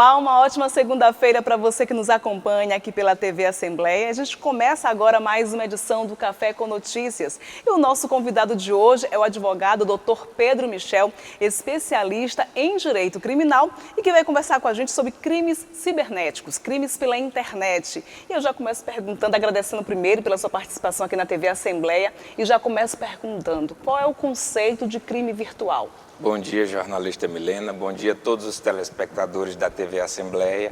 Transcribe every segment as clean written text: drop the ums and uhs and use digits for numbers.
Olá, uma ótima segunda-feira para você que nos acompanha aqui pela TV Assembleia. A gente começa agora mais uma edição do Café com Notícias. E o nosso convidado de hoje é o advogado Dr. Pedro Michel, especialista em direito criminal e que vai conversar com a gente sobre crimes cibernéticos, crimes pela internet. E eu já começo perguntando, agradecendo primeiro pela sua participação aqui na TV Assembleia e já começo perguntando, qual é o conceito de crime virtual? Bom dia, jornalista Milena. Bom dia a todos os telespectadores da TV Assembleia.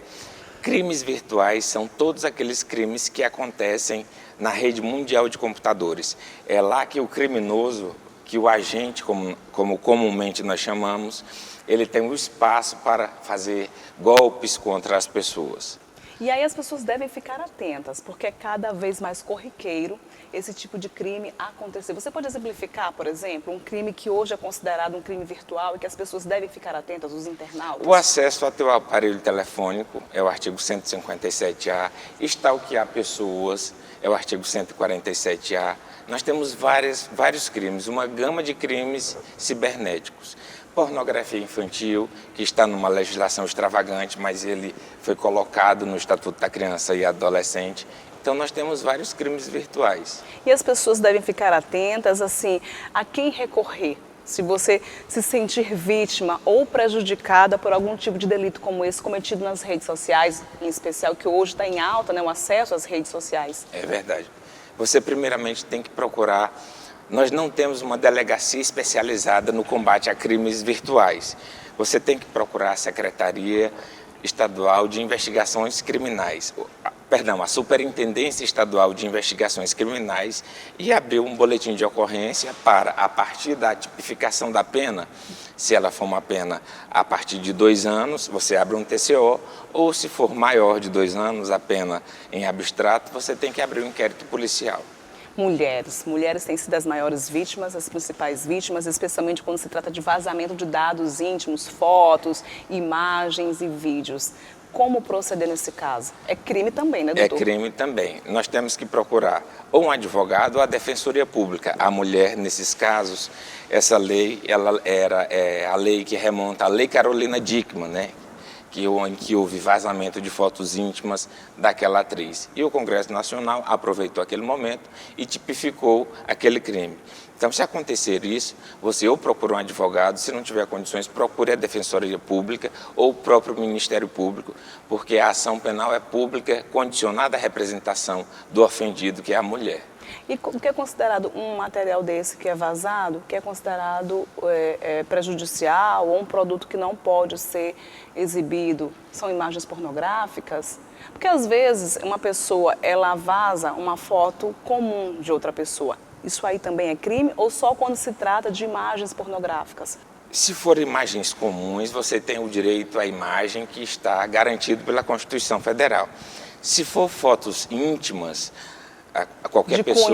Crimes virtuais são todos aqueles crimes que acontecem na rede mundial de computadores. É lá que o criminoso, que o agente, como comumente nós chamamos, ele tem o espaço para fazer golpes contra as pessoas. E aí as pessoas devem ficar atentas, porque é cada vez mais corriqueiro esse tipo de crime acontecer. Você pode exemplificar, por exemplo, um crime que hoje é considerado um crime virtual e que as pessoas devem ficar atentas, os internautas? O acesso ao teu aparelho telefônico é o artigo 157A, stalkear pessoas é o artigo 147A. Nós temos vários crimes, uma gama de crimes cibernéticos. Pornografia infantil, que está numa legislação extravagante, mas ele foi colocado no Estatuto da Criança e Adolescente. Então nós temos vários crimes virtuais. E as pessoas devem ficar atentas, assim, a quem recorrer? Se você se sentir vítima ou prejudicada por algum tipo de delito como esse cometido nas redes sociais, em especial que hoje está em alta, né, o acesso às redes sociais. É verdade. Você primeiramente tem que procurar. Nós não temos uma delegacia especializada no combate a crimes virtuais. Você tem que procurar a Secretaria Estadual de Investigações Criminais, a Superintendência Estadual de Investigações Criminais e abrir um boletim de ocorrência para, a partir da tipificação da pena, se ela for uma pena a partir de 2 anos, você abre um TCO, ou se for maior de 2 anos, a pena em abstrato, você tem que abrir um inquérito policial. Mulheres têm sido as maiores vítimas, as principais vítimas, especialmente quando se trata de vazamento de dados íntimos, fotos, imagens e vídeos. Como proceder nesse caso? É crime também, né, doutor? É crime também. Nós temos que procurar ou um advogado ou a Defensoria Pública. A mulher, nesses casos, essa lei, ela era a lei que remonta à Lei Carolina Dickmann, né? Em que houve vazamento de fotos íntimas daquela atriz. E o Congresso Nacional aproveitou aquele momento e tipificou aquele crime. Então, se acontecer isso, você ou procura um advogado, se não tiver condições, procure a Defensoria Pública ou o próprio Ministério Público, porque a ação penal é pública, condicionada à representação do ofendido, que é a mulher. E o que é considerado um material desse que é vazado, que é considerado prejudicial ou um produto que não pode ser exibido? São imagens pornográficas? Porque às vezes uma pessoa, ela vaza uma foto comum de outra pessoa. Isso aí também é crime ou só quando se trata de imagens pornográficas? Se for imagens comuns, você tem o direito à imagem que está garantido pela Constituição Federal. Se for fotos íntimas, a qualquer pessoa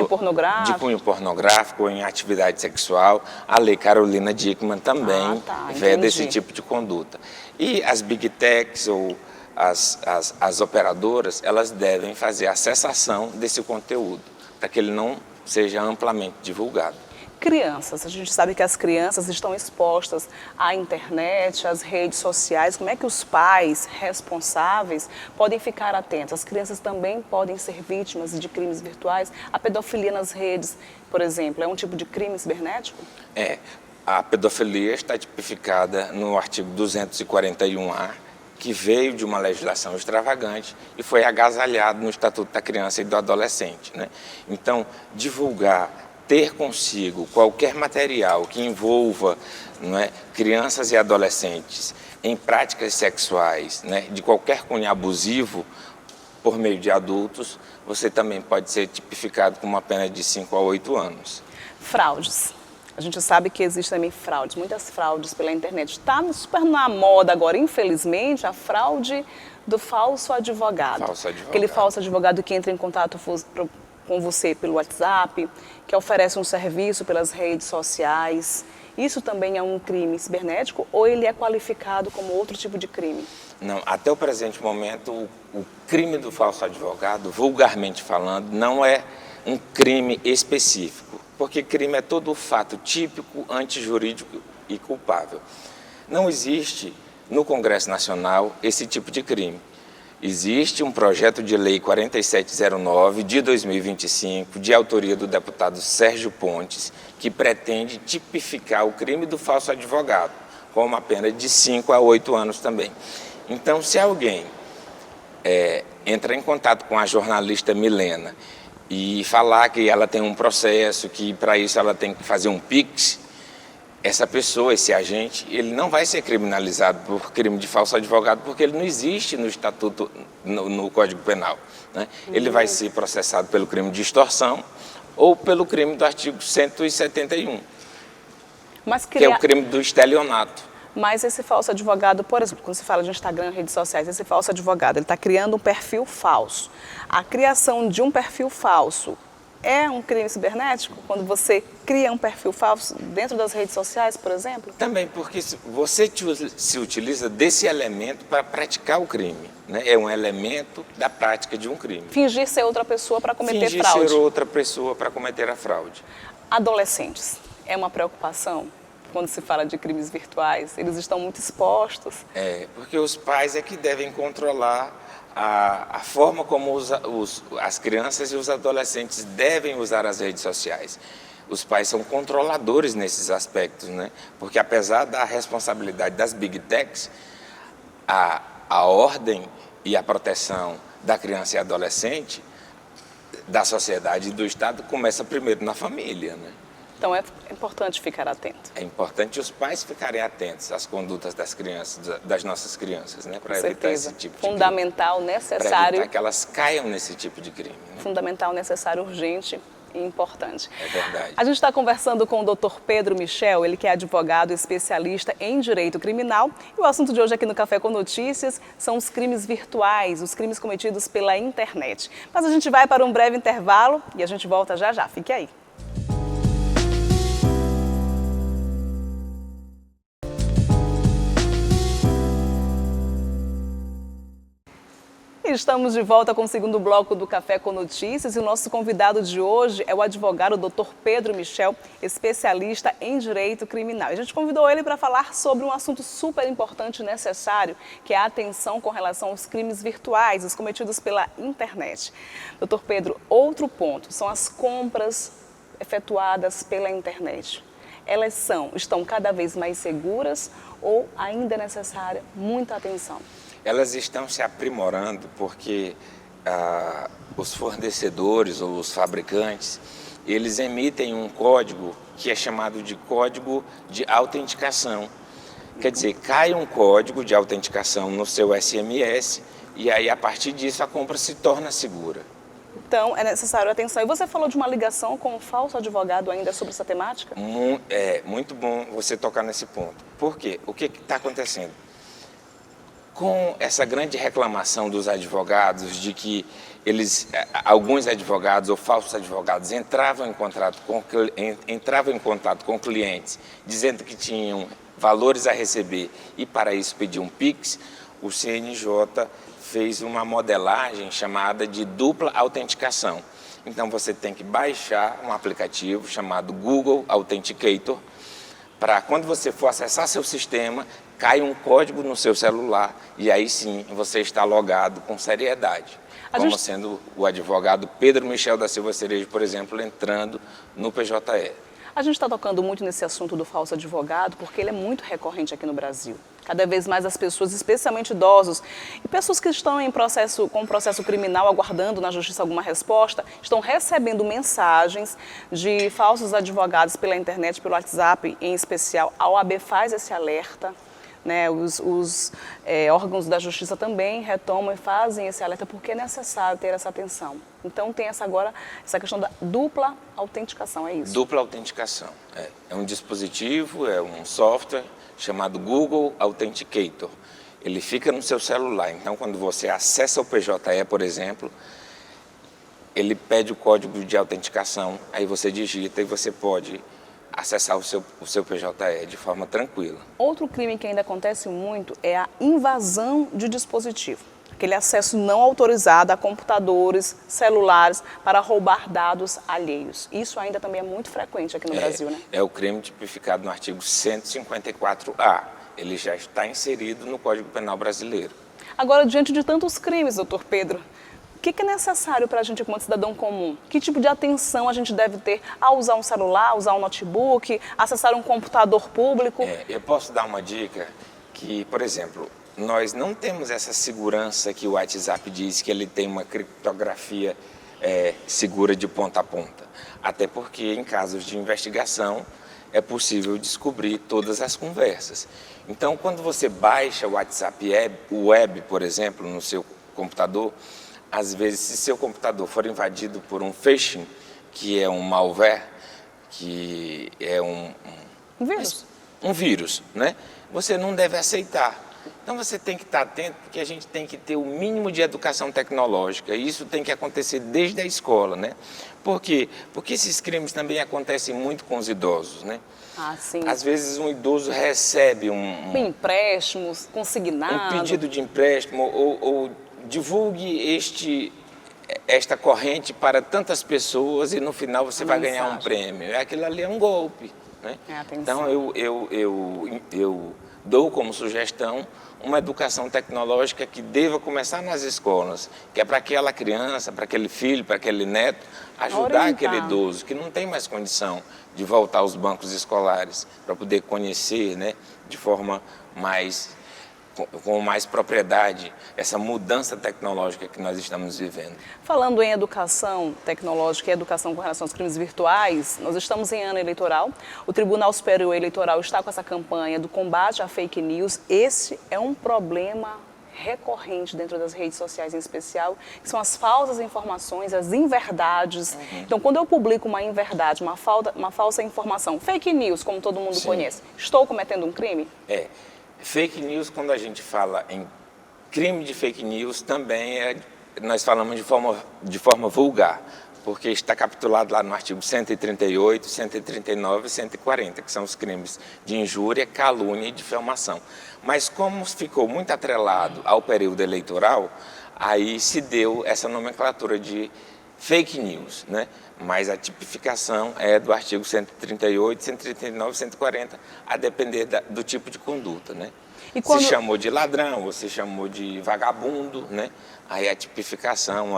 de cunho pornográfico ou em atividade sexual, a Lei Carolina Dickmann também veda esse tipo de conduta. E as Big Techs ou as operadoras, elas devem fazer a cessação desse conteúdo, para que ele não seja amplamente divulgado. Crianças, a gente sabe que as crianças estão expostas à internet, às redes sociais. Como é que os pais responsáveis podem ficar atentos? As crianças também podem ser vítimas de crimes virtuais? A pedofilia nas redes, por exemplo, é um tipo de crime cibernético? A pedofilia está tipificada no artigo 241A, que veio de uma legislação extravagante e foi agasalhado no Estatuto da Criança e do Adolescente, né? Então, ter consigo qualquer material que envolva, não é, crianças e adolescentes em práticas sexuais, né, de qualquer cunho abusivo por meio de adultos, você também pode ser tipificado com uma pena de 5 a 8 anos. Fraudes. A gente sabe que existem também fraudes, muitas fraudes pela internet. Está super na moda agora, infelizmente, a fraude do falso advogado. Aquele falso advogado que entra em contato com você pelo WhatsApp, que oferece um serviço pelas redes sociais. Isso também é um crime cibernético ou ele é qualificado como outro tipo de crime? Não, até o presente momento, o crime do falso advogado, vulgarmente falando, não é um crime específico, porque crime é todo o fato típico, antijurídico e culpável. Não existe no Congresso Nacional esse tipo de crime. Existe um projeto de lei 4709 de 2025, de autoria do deputado Sérgio Pontes, que pretende tipificar o crime do falso advogado, com uma pena de 5 a 8 anos também. Então, se alguém entrar em contato com a jornalista Milena e falar que ela tem um processo, que para isso ela tem que fazer um Pix, essa pessoa, esse agente, ele não vai ser criminalizado por crime de falso advogado, porque ele não existe no Estatuto, no Código Penal, né? Ele vai ser processado pelo crime de extorsão ou pelo crime do artigo 171, que é o crime do estelionato. Mas esse falso advogado, por exemplo, quando se fala de Instagram, redes sociais, esse falso advogado, ele está criando um perfil falso. A criação de um perfil falso é um crime cibernético? Quando você cria um perfil falso dentro das redes sociais, por exemplo? Também, porque você se utiliza desse elemento para praticar o crime, né? É um elemento da prática de um crime. Fingir ser outra pessoa para cometer fraude. Fingir ser outra pessoa para cometer a fraude. Adolescentes, é uma preocupação? Quando se fala de crimes virtuais, eles estão muito expostos. Porque os pais é que devem controlar a forma como as crianças e os adolescentes devem usar as redes sociais. Os pais são controladores nesses aspectos, né? Porque apesar da responsabilidade das Big Techs, a ordem e a proteção da criança e adolescente, da sociedade e do Estado, começa primeiro na família, né? Então é importante ficar atento. É importante os pais ficarem atentos às condutas das crianças, das nossas crianças, né? Para evitar esse tipo de crime. Fundamental, necessário. Para evitar que elas caiam nesse tipo de crime, né? Fundamental, necessário, urgente e importante. É verdade. A gente está conversando com o Dr. Pedro Michel, ele que é advogado e especialista em direito criminal. E o assunto de hoje aqui no Café com Notícias são os crimes virtuais, os crimes cometidos pela internet. Mas a gente vai para um breve intervalo e a gente volta já já. Fique aí. Estamos de volta com o segundo bloco do Café com Notícias e o nosso convidado de hoje é o advogado Dr. Pedro Michel, especialista em direito criminal. A gente convidou ele para falar sobre um assunto super importante e necessário, que é a atenção com relação aos crimes virtuais, os cometidos pela internet. Dr. Pedro, outro ponto são as compras efetuadas pela internet. Elas estão cada vez mais seguras ou ainda é necessária muita atenção? Elas estão se aprimorando porque os fornecedores ou os fabricantes, eles emitem um código que é chamado de código de autenticação. Quer dizer, cai um código de autenticação no seu SMS e aí a partir disso a compra se torna segura. Então é necessário atenção. E você falou de uma ligação com um falso advogado ainda sobre essa temática? É muito bom você tocar nesse ponto. Por quê? O que está acontecendo? Com essa grande reclamação dos advogados de que alguns advogados ou falsos advogados entravam em contato com clientes dizendo que tinham valores a receber e para isso pediam Pix, o CNJ fez uma modelagem chamada de dupla autenticação. Então você tem que baixar um aplicativo chamado Google Authenticator para quando você for acessar seu sistema, cai um código no seu celular e aí sim você está logado com seriedade. Sendo o advogado Pedro Michel da Silva Cerejo, por exemplo, entrando no PJE. A gente está tocando muito nesse assunto do falso advogado porque ele é muito recorrente aqui no Brasil. Cada vez mais as pessoas, especialmente idosos, e pessoas que estão com processo criminal aguardando na justiça alguma resposta, estão recebendo mensagens de falsos advogados pela internet, pelo WhatsApp em especial. A OAB faz esse alerta. Né, os órgãos da justiça também retomam e fazem esse alerta porque é necessário ter essa atenção. Então tem essa questão da dupla autenticação, é isso? Dupla autenticação. É um dispositivo, é um software chamado Google Authenticator. Ele fica no seu celular, então quando você acessa o PJE, por exemplo, ele pede o código de autenticação, aí você digita e você pode acessar o seu PJE de forma tranquila. Outro crime que ainda acontece muito é a invasão de dispositivo. Aquele acesso não autorizado a computadores, celulares, para roubar dados alheios. Isso ainda também é muito frequente aqui no Brasil, né? É o crime tipificado no artigo 154A. ele já está inserido no Código Penal brasileiro. Agora, diante de tantos crimes, doutor Pedro, o que é necessário para a gente, como cidadão comum? Que tipo de atenção a gente deve ter ao usar um celular, usar um notebook, acessar um computador público? Eu posso dar uma dica que, por exemplo, nós não temos essa segurança que o WhatsApp diz que ele tem uma criptografia segura de ponta a ponta. Até porque, em casos de investigação, é possível descobrir todas as conversas. Então, quando você baixa o WhatsApp web, por exemplo, no seu computador, às vezes, se seu computador for invadido por um phishing, que é um malware, que é um vírus, né? Você não deve aceitar. Então, você tem que estar atento, porque a gente tem que ter o mínimo de educação tecnológica. E isso tem que acontecer desde a escola, né? Por quê? Porque esses crimes também acontecem muito com os idosos, né? Ah, sim. Às vezes, um idoso recebe empréstimos, consignado. Um pedido de empréstimo ou divulgue esta corrente para tantas pessoas e no final você vai ganhar um prêmio. Aquilo ali é um golpe, né? Então, eu dou como sugestão uma educação tecnológica que deva começar nas escolas, que é para aquela criança, para aquele filho, para aquele neto, ajudar aquele idoso que não tem mais condição de voltar aos bancos escolares, para poder conhecer, né, de forma com mais propriedade essa mudança tecnológica que nós estamos vivendo. Falando em educação tecnológica e educação com relação aos crimes virtuais, nós estamos em ano eleitoral. O Tribunal Superior Eleitoral está com essa campanha do combate à fake news. Esse é um problema recorrente dentro das redes sociais em especial, que são as falsas informações, as inverdades. Então, quando eu publico uma inverdade, uma falsa informação, fake news, como todo mundo conhece, estou cometendo um crime? Fake news, quando a gente fala em crime de fake news, também nós falamos de forma vulgar, porque está capitulado lá no artigo 138, 139 e 140, que são os crimes de injúria, calúnia e difamação. Mas como ficou muito atrelado ao período eleitoral, aí se deu essa nomenclatura de fake news, né? Mas a tipificação é do artigo 138, 139 e 140, a depender do tipo de conduta, né? E quando... Se chamou de ladrão, ou se chamou de vagabundo, né? Aí a tipificação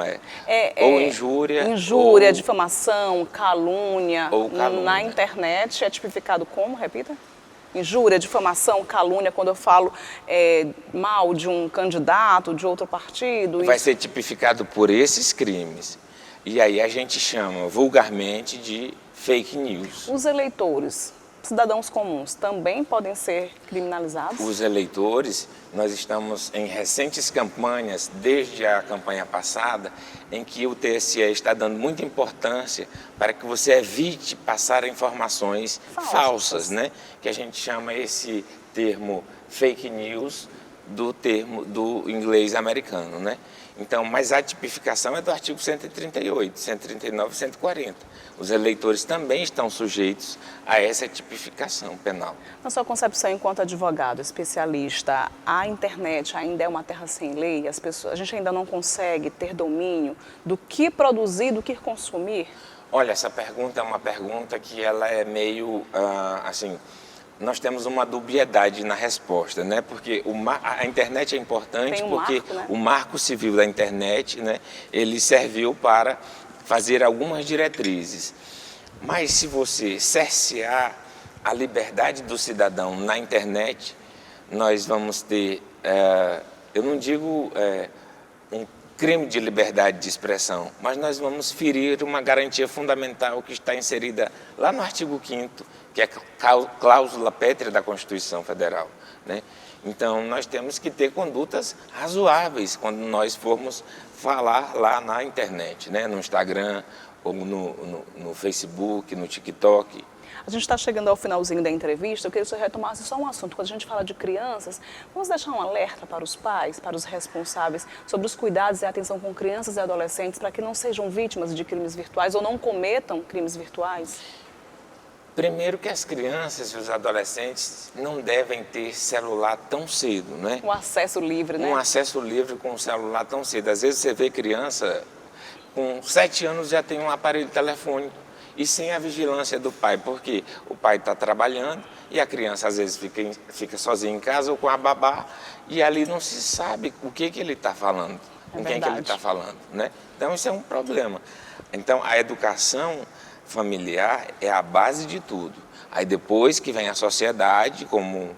ou injúria... Injúria, difamação, calúnia. Ou calúnia. Na internet é tipificado como, repita? Injúria, difamação, calúnia, quando eu falo mal de um candidato, de outro partido. Vai ser tipificado por esses crimes. E aí a gente chama vulgarmente de fake news. Os eleitores, cidadãos comuns, também podem ser criminalizados? Os eleitores, nós estamos em recentes campanhas, desde a campanha passada, em que o TSE está dando muita importância para que você evite passar informações falsas, né? Que a gente chama esse termo fake news do termo do inglês americano, né? Então, mas a tipificação é do artigo 138, 139 e 140. Os eleitores também estão sujeitos a essa tipificação penal. Na sua concepção, enquanto advogado, especialista, a internet ainda é uma terra sem lei? A gente ainda não consegue ter domínio do que produzir, do que consumir? Olha, essa pergunta é uma pergunta que ela é meio, assim... Nós temos uma dubiedade na resposta, né? Porque a internet é importante porque marco, né? O Marco Civil da internet, né? Ele serviu para fazer algumas diretrizes. Mas se você cercear a liberdade do cidadão na internet, nós vamos ter, eu não digo um crime de liberdade de expressão, mas nós vamos ferir uma garantia fundamental que está inserida lá no artigo 5º, que é a cláusula pétrea da Constituição Federal, né? Então, nós temos que ter condutas razoáveis quando nós formos falar lá na internet, né? No Instagram, ou no Facebook, no TikTok. A gente está chegando ao finalzinho da entrevista, eu queria que você retomasse só um assunto. Quando a gente fala de crianças, vamos deixar um alerta para os pais, para os responsáveis, sobre os cuidados e atenção com crianças e adolescentes, para que não sejam vítimas de crimes virtuais ou não cometam crimes virtuais? Primeiro que as crianças e os adolescentes não devem ter celular tão cedo, né? Um acesso livre, né? Um acesso livre com o celular tão cedo. Às vezes você vê criança com 7 anos já tem um aparelho telefônico. e sem a vigilância do pai, porque o pai está trabalhando e a criança às vezes fica sozinha em casa ou com a babá e ali não se sabe o que ele está falando, com quem que ele está falando, né? Então isso é um problema. Então a educação familiar é a base de tudo. Aí depois que vem a sociedade como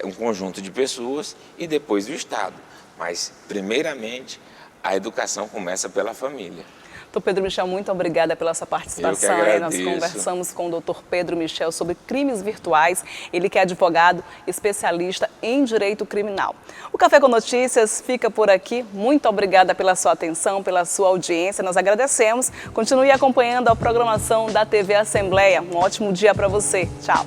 um conjunto de pessoas e depois o Estado. Mas primeiramente a educação começa pela família. Doutor Pedro Michel, muito obrigada pela sua participação. Eu que agradeço. Nós conversamos com o doutor Pedro Michel sobre crimes virtuais. Ele que é advogado especialista em direito criminal. O Café com Notícias fica por aqui. Muito obrigada pela sua atenção, pela sua audiência. Nós agradecemos. Continue acompanhando a programação da TV Assembleia. Um ótimo dia para você. Tchau.